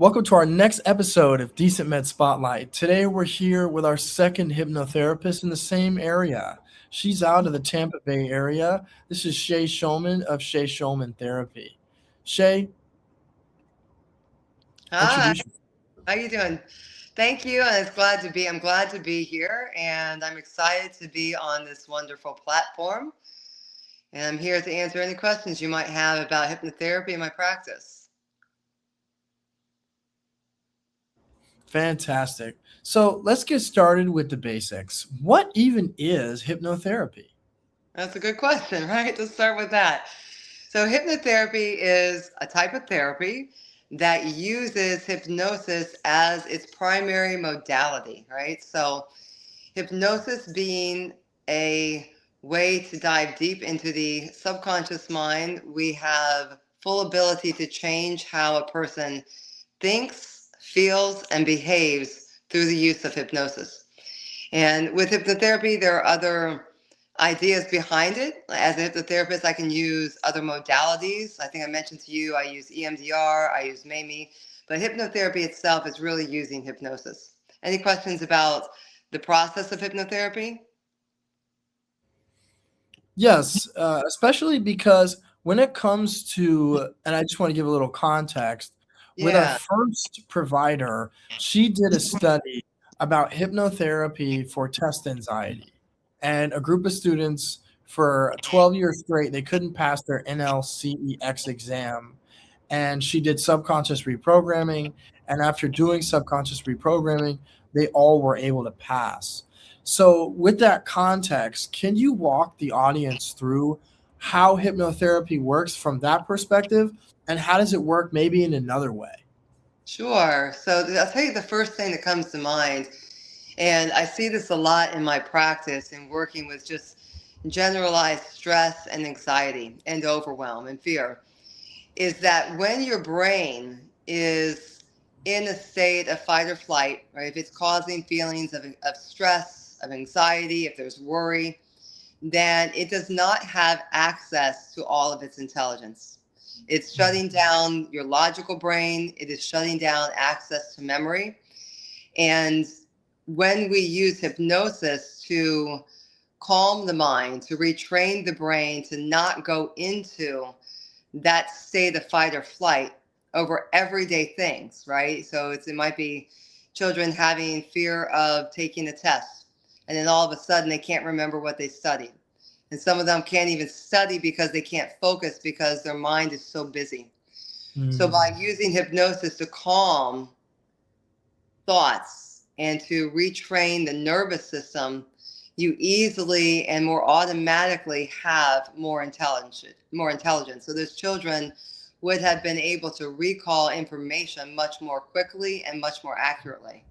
Welcome to our next episode of DecentMed Spotlight. Today we're here with our second hypnotherapist in the same area. She's out of the Tampa Bay area. This is Shea Shulman of Shea Shulman Therapy. Shea, Hi, introduce yourself. how you doing? Thank you, and I'm glad to be here, and I'm excited to be on this wonderful platform. And I'm here to answer any questions you might have about hypnotherapy in my practice. Fantastic. So let's get started with the basics. What even is hypnotherapy? That's a good question, right? Let's start with that. So, hypnotherapy is a type of therapy that uses hypnosis as its primary modality, right? So, hypnosis being a way to dive deep into the subconscious mind, we have full ability to change how a person thinks, feels, and behaves through the use of hypnosis. And with hypnotherapy, there are other ideas behind it. As a hypnotherapist, I can use other modalities. I think I mentioned to you, I use EMDR, I use MAMI, but hypnotherapy itself is really using hypnosis. Any questions about the process of hypnotherapy? Yes, especially because when it comes to, and I just want to give a little context, with our Yeah. first provider, she did a study about hypnotherapy for test anxiety. And a group of students for 12 years straight, they couldn't pass their NLCEX exam. And she did subconscious reprogramming. And after doing subconscious reprogramming, they all were able to pass. So, with that context, can you walk the audience through how hypnotherapy works from that perspective? And how does it work maybe in another way? Sure. So I'll tell you the first thing that comes to mind, and I see this a lot in my practice in working with just generalized stress and anxiety and overwhelm and fear, is that when your brain is in a state of fight or flight, right, if it's causing feelings of stress, of anxiety, if there's worry, then it does not have access to all of its intelligence. It's shutting down your logical brain, it is shutting down access to memory. And when we use hypnosis to calm the mind, to retrain the brain to not go into that state of fight or flight over everyday things, right? So it might be children having fear of taking a test, and then all of a sudden they can't remember what they studied. And some of them can't even study because they can't focus because their mind is so busy. So by Mm. using hypnosis to calm thoughts and to retrain the nervous system, you easily and more automatically have more intelligence. So those children would have been able to recall information much more quickly and much more accurately.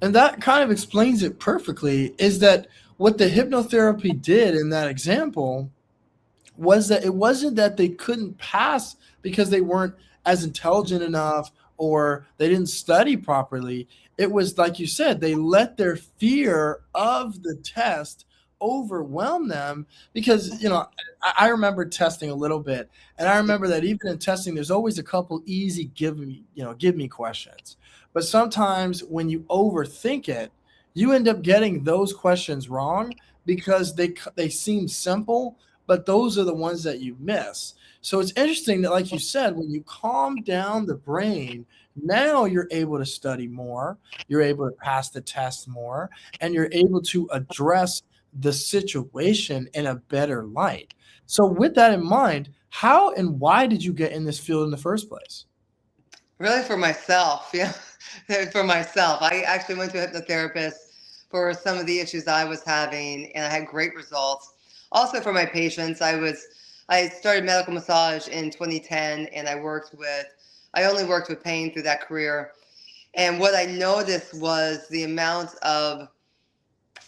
And that kind of explains it perfectly is that what the hypnotherapy did in that example was that it wasn't that they couldn't pass because they weren't as intelligent enough or they didn't study properly. It was like you said, they let their fear of the test overwhelm them because I remember testing a little bit, and I remember that even in testing there's always a couple easy give me questions, but sometimes when you overthink it you end up getting those questions wrong because they seem simple, but those are the ones that you miss. So it's interesting that, like you said, when you calm down the brain, now you're able to study more, you're able to pass the test more, and you're able to address the situation in a better light. So, with that in mind, how and why did you get in this field in the first place? Really for myself, yeah. For myself. I actually went to a hypnotherapist for some of the issues I was having, and I had great results. Also for my patients, I started medical massage in 2010, and I only worked with pain through that career. And what I noticed was the amount of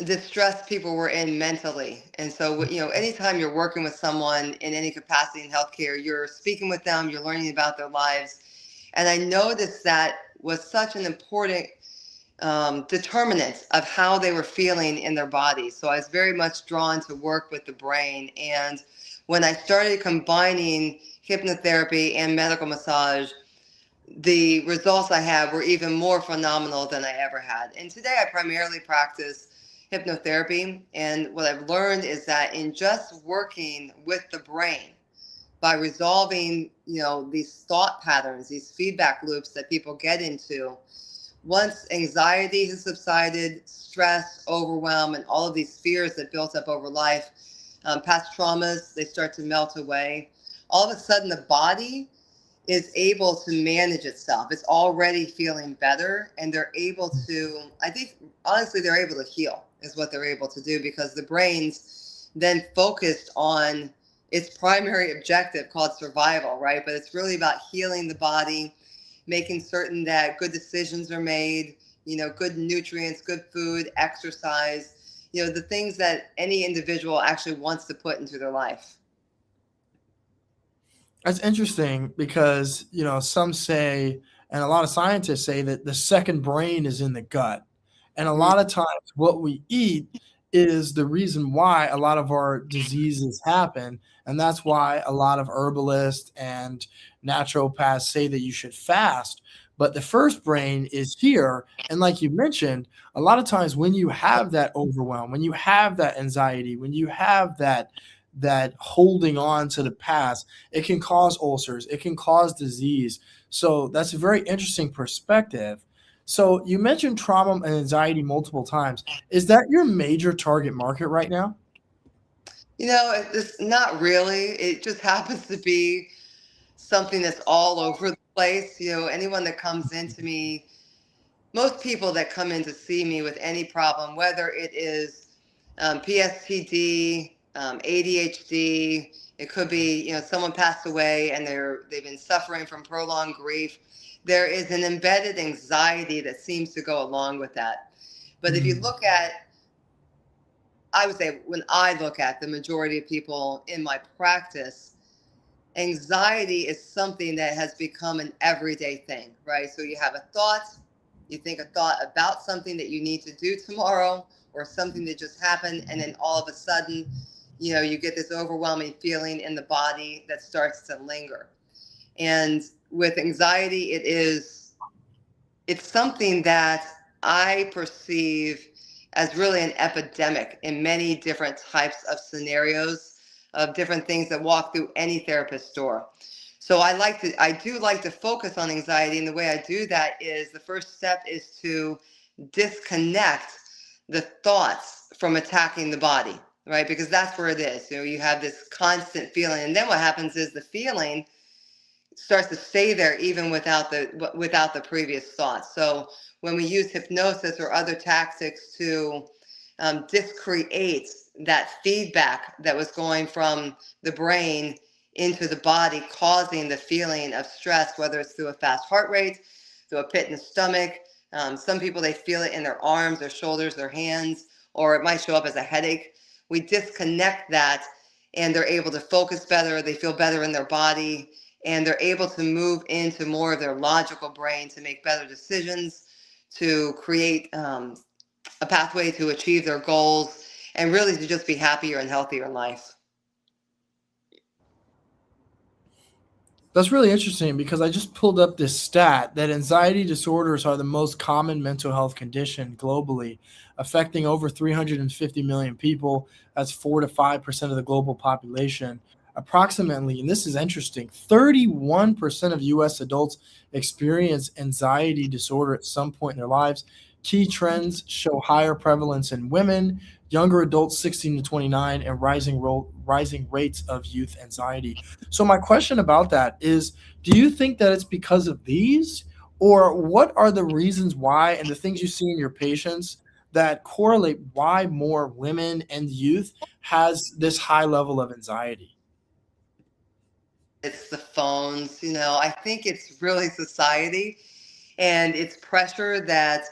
distress people were in mentally. And so, anytime you're working with someone in any capacity in healthcare, you're speaking with them, you're learning about their lives. And I noticed that was such an important determinant of how they were feeling in their bodies. So I was very much drawn to work with the brain. And When I started combining hypnotherapy and medical massage, the results I had were even more phenomenal than I ever had. And today I primarily practice hypnotherapy. And what I've learned is that in just working with the brain, by resolving, these thought patterns, these feedback loops that people get into, once anxiety has subsided, stress, overwhelm, and all of these fears that built up over life, past traumas, they start to melt away. All of a sudden, the body is able to manage itself. It's already feeling better, and they're able to, I think, honestly, they're able to heal, is what they're able to do, because the brain's then focused on its primary objective called survival, right? But it's really about healing the body, making certain that good decisions are made, good nutrients, good food, exercise, the things that any individual actually wants to put into their life. That's interesting because, some say, and a lot of scientists say that the second brain is in the gut. And a Mhm. lot of times what we eat is the reason why a lot of our diseases happen. And that's why a lot of herbalists and naturopaths say that you should fast. But the first brain is here. And like you mentioned, a lot of times when you have that overwhelm, when you have that anxiety, when you have that holding on to the past, it can cause ulcers, it can cause disease. So that's a very interesting perspective. So you mentioned trauma and anxiety multiple times. Is that your major target market right now? It's not really. It just happens to be something that's all over the place. Anyone that comes into me, most people that come in to see me with any problem, whether it is PSTD, ADHD, it could be someone passed away and they've been suffering from prolonged grief. There is an embedded anxiety that seems to go along with that. But if you Mm. look at, I would say, when I look at the majority of people in my practice, anxiety is something that has become an everyday thing, right? So you have a thought, you think a thought about something that you need to do tomorrow or something that just happened, and then all of a sudden, you get this overwhelming feeling in the body that starts to linger. And with anxiety, it's something that I perceive as really an epidemic in many different types of scenarios, of different things that walk through any therapist's door. So I do like to focus on anxiety. And the way I do that is, the first step is to disconnect the thoughts from attacking the body, right? Because that's where it is. You have this constant feeling. And then what happens is the feeling starts to stay there even without the previous thoughts. So when we use hypnosis or other tactics to discreate that feedback that was going from the brain into the body, causing the feeling of stress, whether it's through a fast heart rate, through a pit in the stomach. Some people, they feel it in their arms, their shoulders, their hands, or it might show up as a headache. We disconnect that, and they're able to focus better. They feel better in their body, and they're able to move into more of their logical brain to make better decisions, to create a pathway to achieve their goals, and really to just be happier and healthier in life. That's really interesting because I just pulled up this stat that anxiety disorders are the most common mental health condition globally, affecting over 350 million people. That's 4 to 5% of the global population. Approximately, and this is interesting, 31% of US adults experience anxiety disorder at some point in their lives. Key trends show higher prevalence in women, younger adults 16 to 29, and rising rates of youth anxiety. So my question about that is, do you think that it's because of these, or what are the reasons why and the things you see in your patients that correlate why more women and youth has this high level of anxiety? It's the phones. I think it's really society and it's pressure that,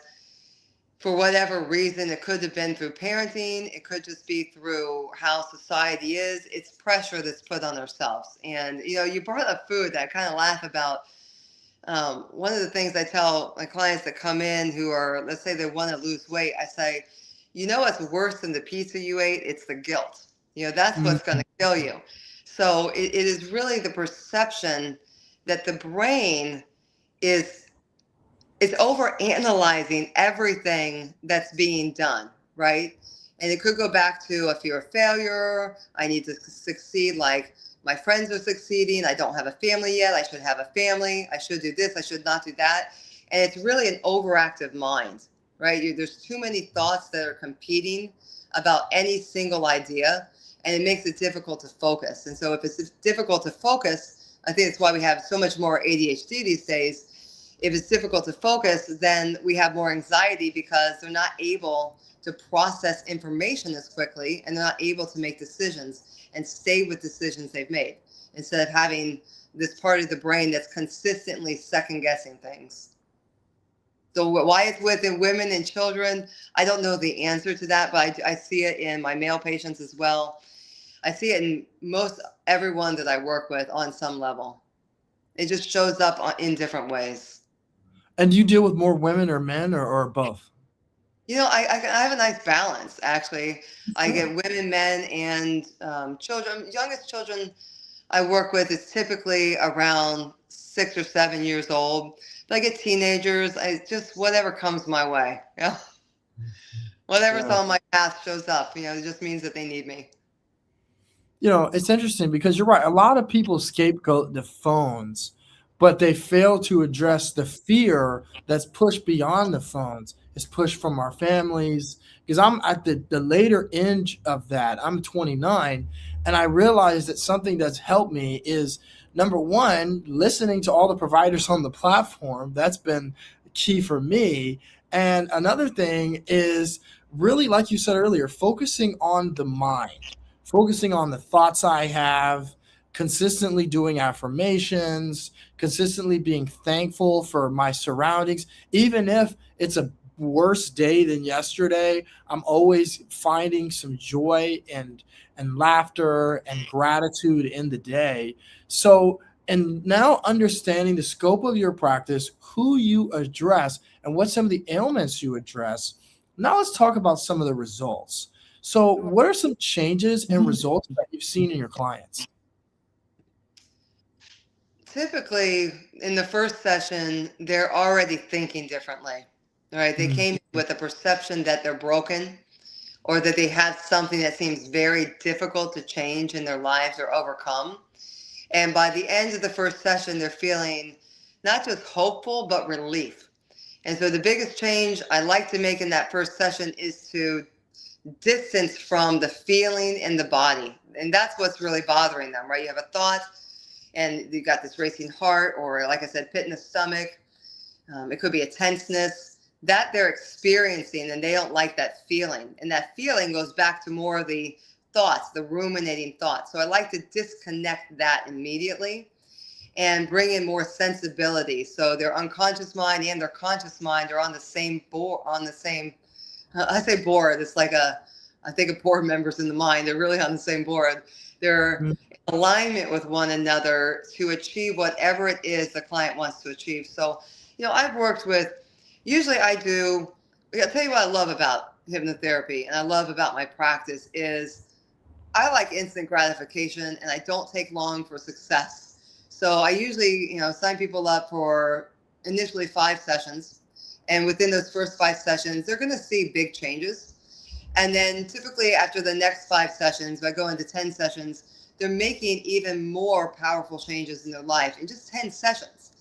for whatever reason, it could have been through parenting, it could just be through how society is. It's pressure that's put on ourselves. And you brought up food that I kind of laugh about. One of the things I tell my clients that come in who are, let's say, they want to lose weight, I say, what's worse than the pizza you ate? It's the guilt. That's what's going to kill you. So it is really the perception that the brain is over analyzing everything that's being done, right? And it could go back to a fear of failure. I need to succeed like my friends are succeeding. I don't have a family yet. I should have a family. I should do this. I should not do that. And it's really an overactive mind, right? There's too many thoughts that are competing about any single idea, and it makes it difficult to focus. And so if it's difficult to focus, I think it's why we have so much more ADHD these days. If it's difficult to focus, then we have more anxiety because they're not able to process information as quickly, and they're not able to make decisions and stay with decisions they've made, instead of having this part of the brain that's consistently second guessing things. So why it's within women and children, I don't know the answer to that, but I see it in my male patients as well. I see it in most everyone that I work with on some level. It just shows up in different ways. And do you deal with more women or men, or both? I have a nice balance, actually. I get women, men, and children. Youngest children I work with is typically around 6 or 7 years old. But I get teenagers. I just whatever comes my way. Yeah, whatever's Yeah. on my path shows up. It just means that they need me. It's interesting because you're right. A lot of people scapegoat the phones, but they fail to address the fear that's pushed beyond the phones. It's pushed from our families. Because I'm at the later end of that. I'm 29, and I realize that something that's helped me is number one, listening to all the providers on the platform. That's been key for me. And another thing is really, like you said earlier, focusing on the mind, focusing on the thoughts I have, consistently doing affirmations, consistently being thankful for my surroundings, even if it's a worse day than yesterday. I'm always finding some joy and laughter and gratitude in the day. So, and now understanding the scope of your practice, who you address, and what some of the ailments you address. Now let's talk about some of the results. So, what are some changes and results that you've seen in your clients? Typically, in the first session, they're already thinking differently. Right? They Mm, came with a perception that they're broken, or that they have something that seems very difficult to change in their lives or overcome. And by the end of the first session, they're feeling not just hopeful, but relief. And so the biggest change I like to make in that first session is to distance from the feeling in the body. And that's what's really bothering them, right? You have a thought and you got this racing heart, or like I said, pit in the stomach. It could be a tenseness that they're experiencing, and they don't like that feeling. And that feeling goes back to more of the thoughts, the ruminating thoughts. So I like to disconnect that immediately and bring in more sensibility. So their unconscious mind and their conscious mind are on the same board, I say board, it's like I think of board members in the mind. They're really on the same board. They're mm, in alignment with one another to achieve whatever it is the client wants to achieve. So, I've worked with, usually I'll tell you what I love about hypnotherapy and I love about my practice is I like instant gratification, and I don't take long for success. So I usually, sign people up for initially 5 sessions. And within those first 5 sessions, they're going to see big changes. And then typically after the next 5 sessions, if I go into 10 sessions, they're making even more powerful changes in their life in just 10 sessions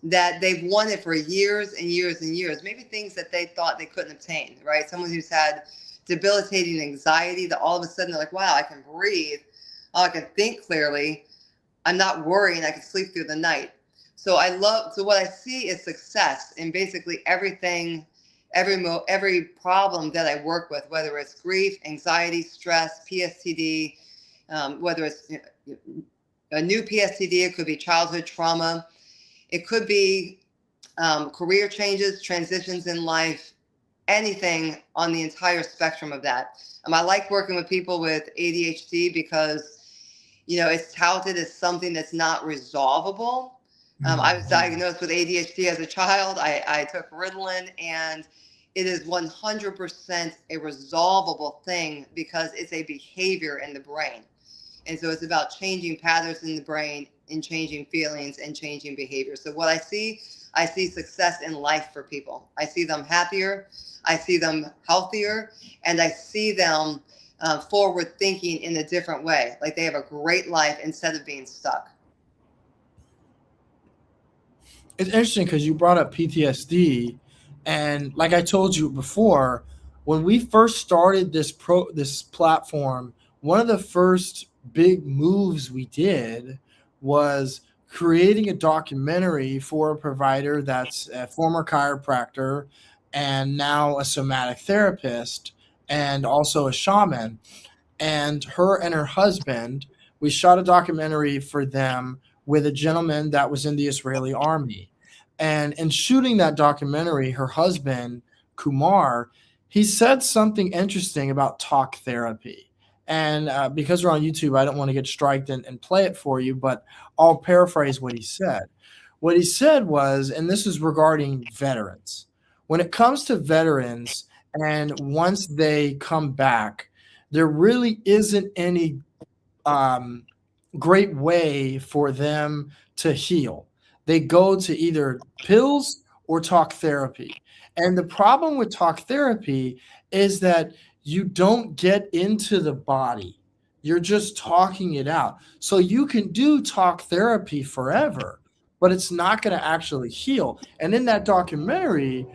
that they've wanted for years and years and years. Maybe things that they thought they couldn't obtain, right? Someone who's had debilitating anxiety that all of a sudden they're like, wow, I can breathe. Oh, I can think clearly. I'm not worrying. I can sleep through the night. So what I see is success in basically everything, every problem that I work with, whether it's grief, anxiety, stress, PSTD, whether it's a new PSTD, it could be childhood trauma. It could be career changes, transitions in life, anything on the entire spectrum of that. I like working with people with ADHD because, it's touted as something that's not resolvable. I was diagnosed with ADHD as a child. I took Ritalin, and it is 100% a resolvable thing because it's a behavior in the brain. And so it's about changing patterns in the brain and changing feelings and changing behavior. So what I see success in life for people. I see them happier, I see them healthier, and I see them forward thinking in a different way. Like they have a great life instead of being stuck. It's interesting because you brought up PTSD, and like I told you before, when we first started this platform, one of the first big moves we did was creating a documentary for a provider that's a former chiropractor and now a somatic therapist and also a shaman, and her husband. We shot a documentary for them with a gentleman that was in the Israeli army. And in shooting that documentary, her husband, Kumar, he said something interesting about talk therapy. And because we're on YouTube, I don't want to get striked and play it for you, but I'll paraphrase what he said. What he said was, and this is regarding veterans, when it comes to veterans, and once they come back, there really isn't any um, great way for them to heal. They go to either pills or talk therapy. And the problem with talk therapy is that you don't get into the body. You're just talking it out. So you can do talk therapy forever, but it's not going to actually heal. And in that documentary,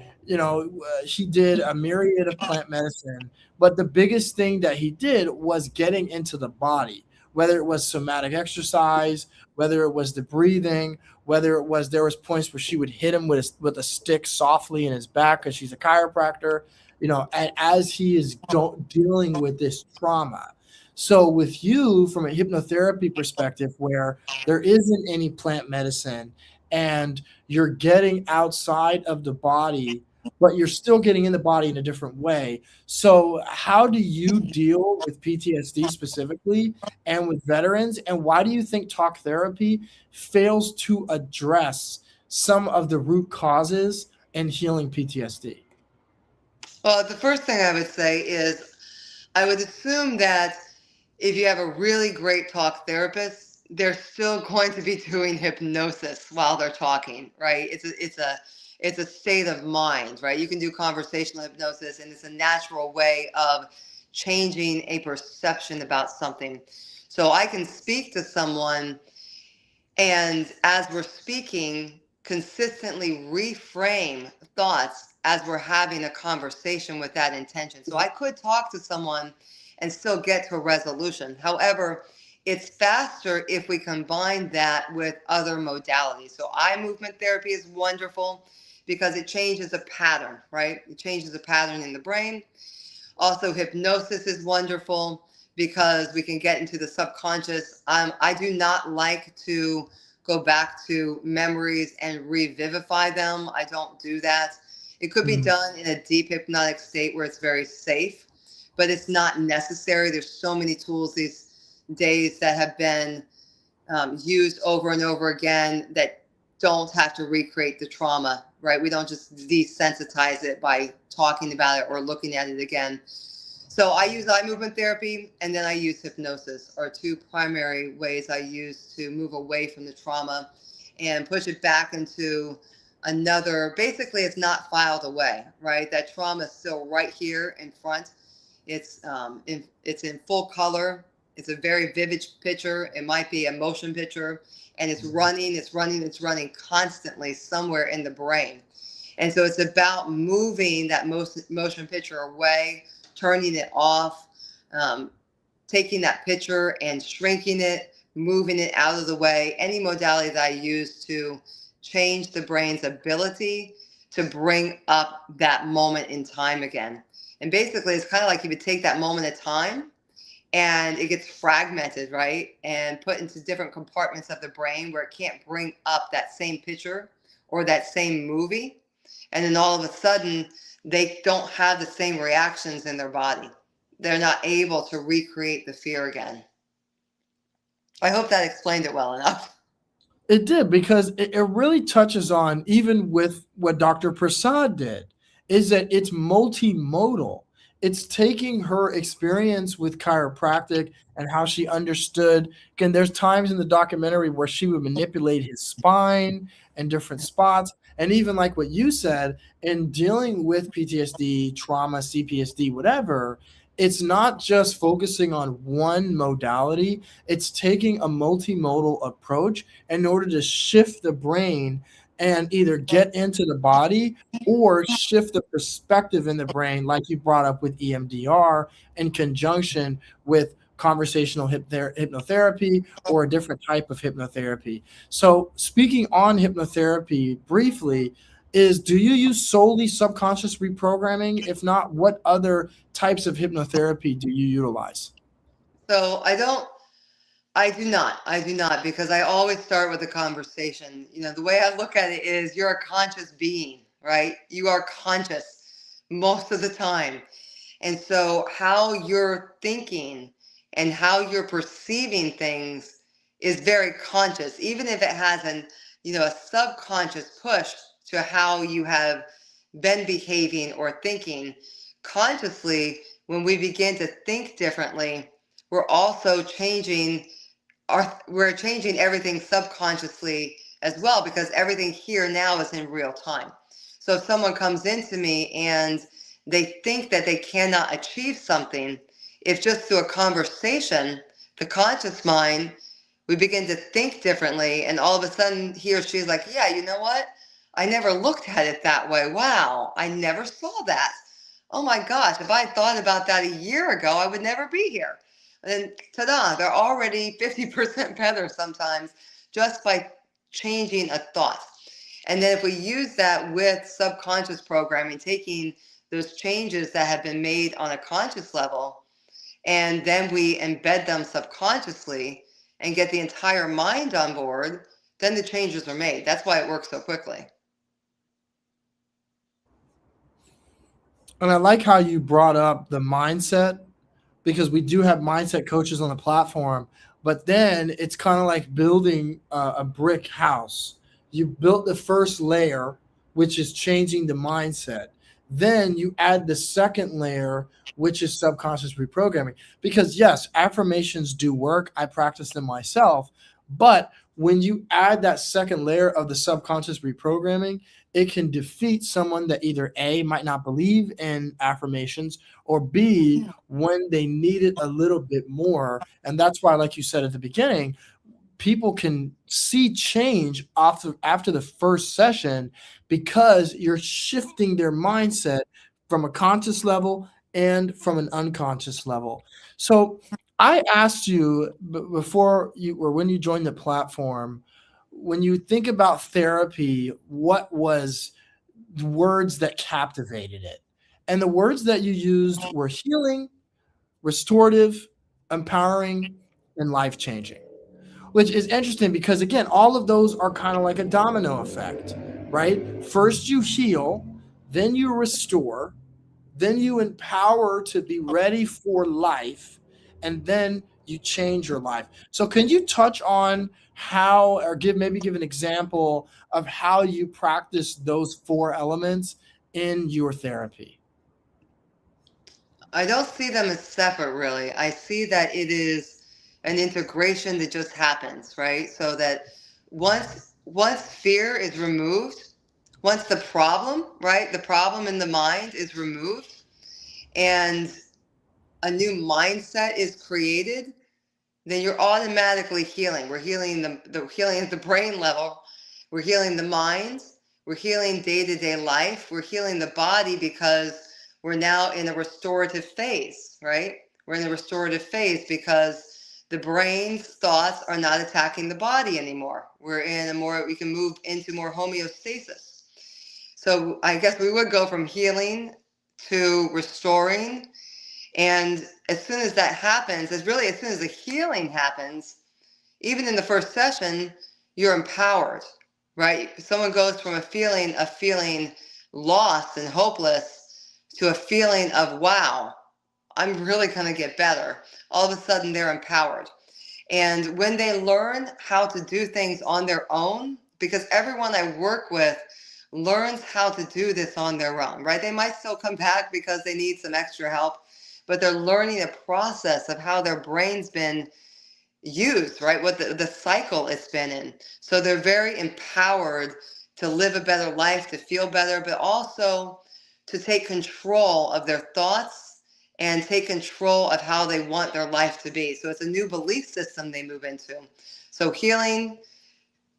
he did a myriad of plant medicine, but the biggest thing that he did was getting into the body, whether it was somatic exercise, whether it was the breathing, whether it was there was points where she would hit him with a stick softly in his back because she's a chiropractor, and as he is dealing with this trauma. So with you, from a hypnotherapy perspective, where there isn't any plant medicine and you're getting outside of the body, but you're still getting in the body in a different way. So how do you deal with PTSD specifically and with veterans? And why do you think talk therapy fails to address some of the root causes in healing PTSD? Well, the first thing I would say is I would assume that if you have a really great talk therapist, they're still going to be doing hypnosis while they're talking, right? It's a state of mind, right? You can do conversational hypnosis, and it's a natural way of changing a perception about something. So I can speak to someone, and as we're speaking, consistently reframe thoughts as we're having a conversation with that intention. So I could talk to someone and still get to a resolution. However, it's faster if we combine that with other modalities. So eye movement therapy is wonderful because it changes a pattern, right? It changes a pattern in the brain. Also, hypnosis is wonderful because we can get into the subconscious. I do not like to go back to memories and revivify them. I don't do that. It could be Mm. done in a deep hypnotic state where it's very safe, but it's not necessary. There's so many tools these days that have been used over and over again that don't have to recreate the trauma, right? We don't just desensitize it by talking about it or looking at it again. So I use eye movement therapy, and then I use hypnosis, are two primary ways I use to move away from the trauma and push it back into another. Basically, it's not filed away, right? That trauma is still right here in front. It's in full color. It's a very vivid picture. It might be a motion picture, and it's running constantly somewhere in the brain. And so it's about moving that motion picture away, turning it off, taking that picture and shrinking it, moving it out of the way. Any modality that I use to change the brain's ability to bring up that moment in time again. And basically, it's kind of like you would take that moment of time and it gets fragmented, right? And put into different compartments of the brain where it can't bring up that same picture or that same movie. And then all of a sudden, they don't have the same reactions in their body. They're not able to recreate the fear again. I hope that explained it well enough. It did, because it really touches on, even with what Dr. Prasad did, is that it's multimodal. It's taking her experience with chiropractic and how she understood. Again, there's times in the documentary where she would manipulate his spine and different spots. And even like what you said, in dealing with PTSD, trauma, CPSD, whatever, it's not just focusing on one modality, it's taking a multimodal approach in order to shift the brain and either get into the body or shift the perspective in the brain, like you brought up with EMDR, in conjunction with conversational hypnotherapy or a different type of hypnotherapy. So, speaking on hypnotherapy briefly, is do you use solely subconscious reprogramming? If not, what other types of hypnotherapy do you utilize? So I do not, because I always start with a conversation. The way I look at it is you're a conscious being, right? You are conscious most of the time. And so how you're thinking and how you're perceiving things is very conscious, even if it has a subconscious push to how you have been behaving or thinking consciously. When we begin to think differently, we're also we're changing everything subconsciously as well, because everything here now is in real time. So if someone comes into me and they think that they cannot achieve something, if just through a conversation, the conscious mind, we begin to think differently, and all of a sudden he or she's like, yeah, you know what? I never looked at it that way. Wow, I never saw that. Oh my gosh, if I had thought about that a year ago, I would never be here. And ta-da, they're already 50% better sometimes just by changing a thought. And then if we use that with subconscious programming, taking those changes that have been made on a conscious level, and then we embed them subconsciously and get the entire mind on board, then the changes are made. That's why it works so quickly. And I like how you brought up the mindset, because we do have mindset coaches on the platform, but then it's kind of like building a brick house. You built the first layer, which is changing the mindset. Then you add the second layer, which is subconscious reprogramming. Because yes, affirmations do work. I practice them myself. But when you add that second layer of the subconscious reprogramming, it can defeat someone that either A, might not believe in affirmations, or B, when they need it a little bit more. And that's why, like you said at the beginning, people can see change after the first session, because you're shifting their mindset from a conscious level and from an unconscious level. So I asked you before you, or when you joined the platform, when you think about therapy, what was the words that captivated it? And the words that you used were healing, restorative, empowering, and life changing, which is interesting because, again, all of those are kind of like a domino effect, right? First you heal, then you restore, then you empower to be ready for life, and then you change your life. So can you touch on how, or give an example of how you practice those four elements in your therapy? I don't see them as separate, really. I see that it is an integration that just happens, right? So that once fear is removed, once the problem, right, the problem in the mind is removed, and a new mindset is created, then you're automatically healing. We're healing the healing at the brain level. We're healing the mind. We're healing day-to-day life. We're healing the body, because we're now in a restorative phase, right? We're in a restorative phase because the brain's thoughts are not attacking the body anymore. We can move into more homeostasis. So I guess we would go from healing to restoring, and as soon as that happens, as soon as the healing happens, even in the first session, you're empowered, right? Someone goes from a feeling of feeling lost and hopeless to a feeling of, wow, I'm really going to get better. All of a sudden, they're empowered. And when they learn how to do things on their own, because everyone I work with learns how to do this on their own, right? They might still come back because they need some extra help, but they're learning a process of how their brain's been used, right? What the cycle it's been in. So they're very empowered to live a better life, to feel better, but also to take control of their thoughts and take control of how they want their life to be. So it's a new belief system they move into. So healing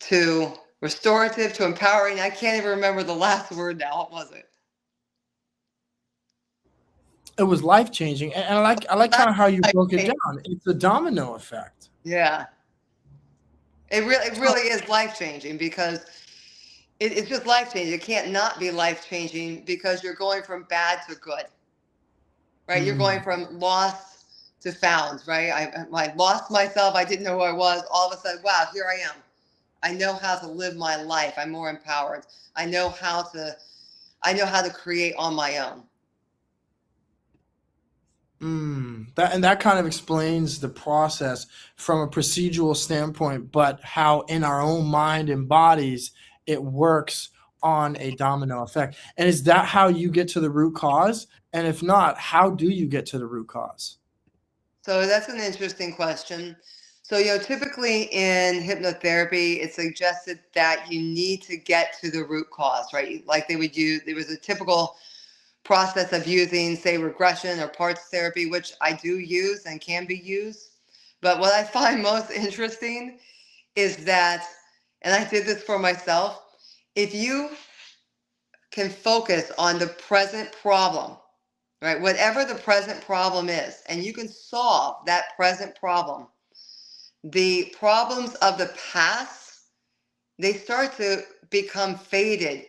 to restorative to empowering. I can't even remember the last word now. What was it? It was life changing, and I like kind of how you broke it down. It's a domino effect. Yeah. It So, really is life changing because it's just life changing. It can't not be life changing because you're going from bad to good, right? You're going mm, from lost to found, right? I lost myself. I didn't know who I was. All of a sudden, wow, here I am. I know how to live my life. I'm more empowered. I know how to I know how to create on my own. that kind of explains the process from a procedural standpoint, but how in our own mind and bodies it works on a domino effect. And is that how you get to the root cause? And if not, how do you get to the root cause? So that's an interesting question. So, typically in hypnotherapy, it's suggested that you need to get to the root cause, right? Like they would use, there was a typical process of using, say, regression or parts therapy, which I do use and can be used. But what I find most interesting is that, and I did this for myself, if you can focus on the present problem, right? Whatever the present problem is, and you can solve that present problem, the problems of the past, they start to become faded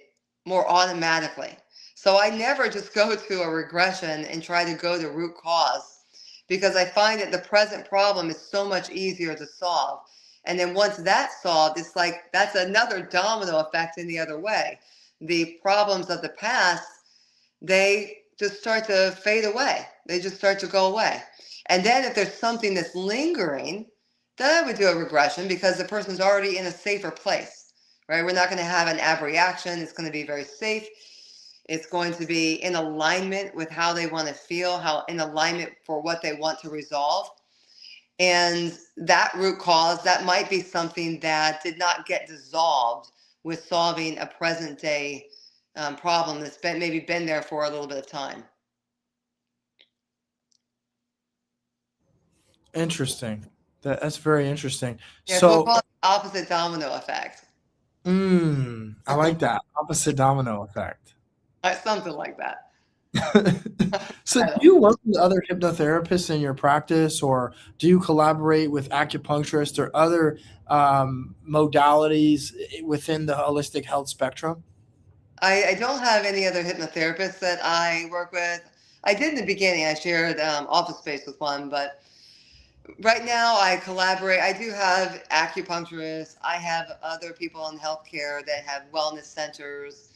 more automatically. So I never just go to a regression and try to go to root cause because I find that the present problem is so much easier to solve. And then once that's solved, it's like that's another domino effect in the other way. The problems of the past, they just start to fade away. They just start to go away. And then if there's something that's lingering, then I would do a regression because the person's already in a safer place, right? We're not going to have an abreaction. It's going to be very safe. It's going to be in alignment with how they want to feel, how in alignment for what they want to resolve. And that root cause, that might be something that did not get dissolved with solving a present day problem that's maybe been there for a little bit of time. Interesting. That's very interesting. Yeah, so we'll So, call it the opposite domino effect. I like that opposite domino effect. Something like that. So, do I you work with other hypnotherapists in your practice, or do you collaborate with acupuncturists or other modalities within the holistic health spectrum? I don't have any other hypnotherapists that I work with. I did in the beginning. I shared office space with one, but right now I collaborate. I do have acupuncturists. I have other people in healthcare that have wellness centers,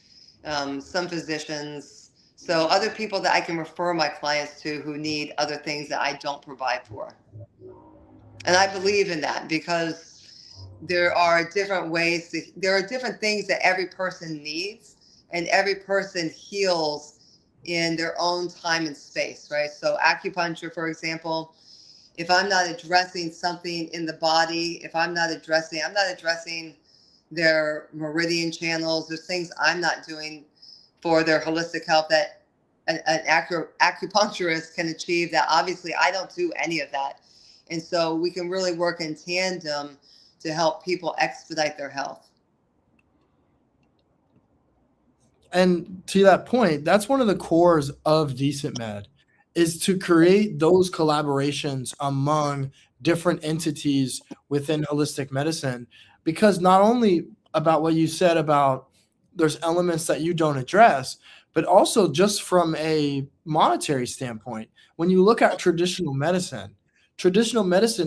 some physicians. So other people that I can refer my clients to who need other things that I don't provide for. And I believe in that because there are different ways there are different things that every person needs, and every person heals in their own time and space, right? So acupuncture, for example, if I'm not addressing something in the body, if I'm not addressing their meridian channels, there's things I'm not doing for their holistic health that an acupuncturist can achieve that obviously I don't do any of that. And so we can really work in tandem to help people expedite their health. And to that point, that's one of the cores of DecentMed is to create those collaborations among different entities within holistic medicine. Because not only about what you said about there's elements that you don't address, but also just from a monetary standpoint, when you look at traditional medicine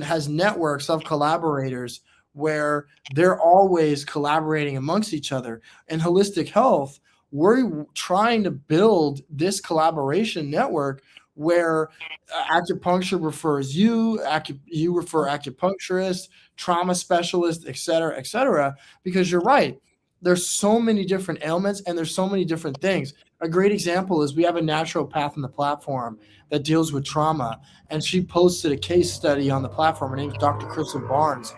has networks of collaborators where they're always collaborating amongst each other. In holistic health, we're trying to build this collaboration network where acupuncture refers you, you refer acupuncturist, trauma specialist, et cetera, because you're right. there's so many different ailments and there's so many different things. A great example is we have a naturopath on the platform that deals with trauma, and she posted a case study on the platform. Her name is Dr. Kristen Barnes,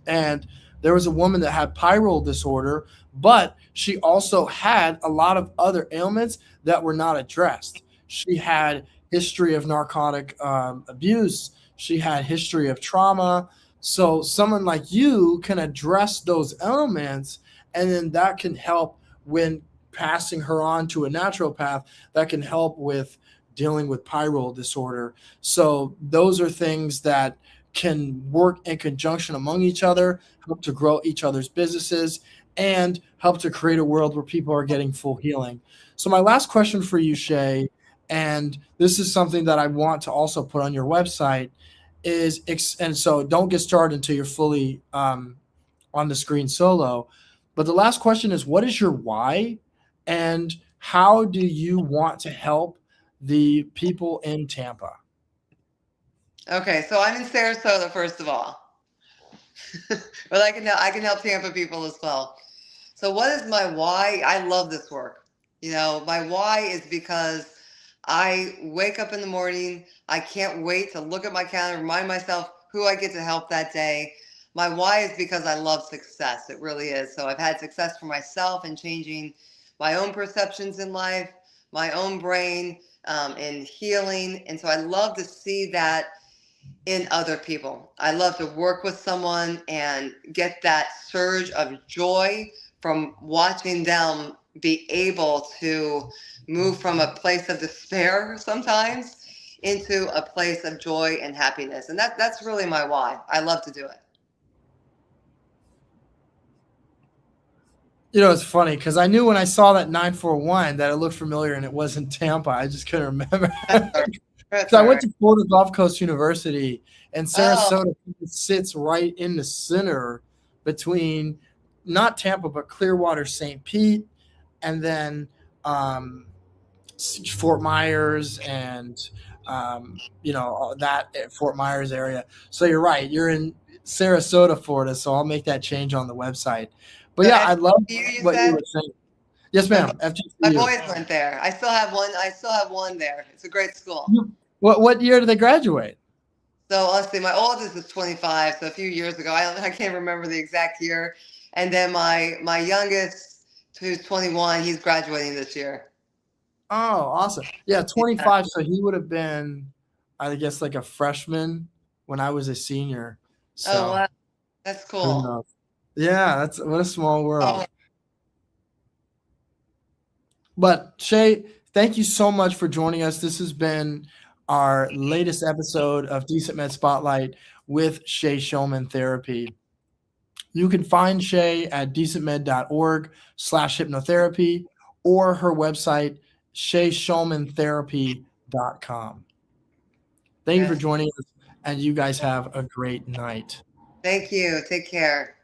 and there was a woman that had pyrrole disorder, but she also had a lot of other ailments that were not addressed. She had history of narcotic abuse. She had history of trauma. So someone like you can address those elements, and then that can help when passing her on to a naturopath that can help with dealing with pyrrole disorder. So those are things that can work in conjunction among each other, help to grow each other's businesses, and help to create a world where people are getting full healing. So, my last question for you, Shea, and this is something that I want to also put on your website, is, and so don't get started until you're fully on the screen solo. But the last question is, what is your why, and how do you want to help the people in Tampa? Okay, so I'm in Sarasota, first of all, but I can help Tampa people as well. So what is my why? I love this work. My why is because I wake up in the morning. I can't wait to look at my calendar, remind myself who I get to help that day. My why is because I love success. It really is. So I've had success for myself in changing my own perceptions in life, my own brain, and healing. And so I love to see that in other people. I love to work with someone and get that surge of joy from watching them be able to move from a place of despair sometimes into a place of joy and happiness. And that's really my why. I love to do it. It's funny because I knew when I saw that 941 that it looked familiar and it wasn't Tampa. I just couldn't remember. That's So I all went right. to Florida Gulf Coast University, and Oh, Sarasota sits right in the center between not Tampa, but Clearwater, St. Pete, and then um, Fort Myers and that Fort Myers area. So you're right. You're in Sarasota, Florida. So I'll make that change on the website. But so yeah, I love FGCU, you what you said? were saying. Yes, My, ma'am. my FGCU. boys went there. I still have one. I still have one there. It's a great school. What year did they graduate? So let's see, my oldest is 25, so a few years ago. I can't remember the exact year. And then my youngest, who's 21, he's graduating this year. Oh, awesome. Yeah, Yeah. 25. So he would have been, I guess, like a freshman when I was a senior. Oh So wow, that's who cool. knows? Yeah, that's what a small Oh, world. But Shay, thank you so much for joining us. This has been our latest episode of Decent Med Spotlight with Shea Shulman Therapy. You can find Shay at decentmed.org/hypnotherapy or her website, shayshulmantherapy.com. Thank you for yes. joining us, and you guys have a great night. Thank you. Take care.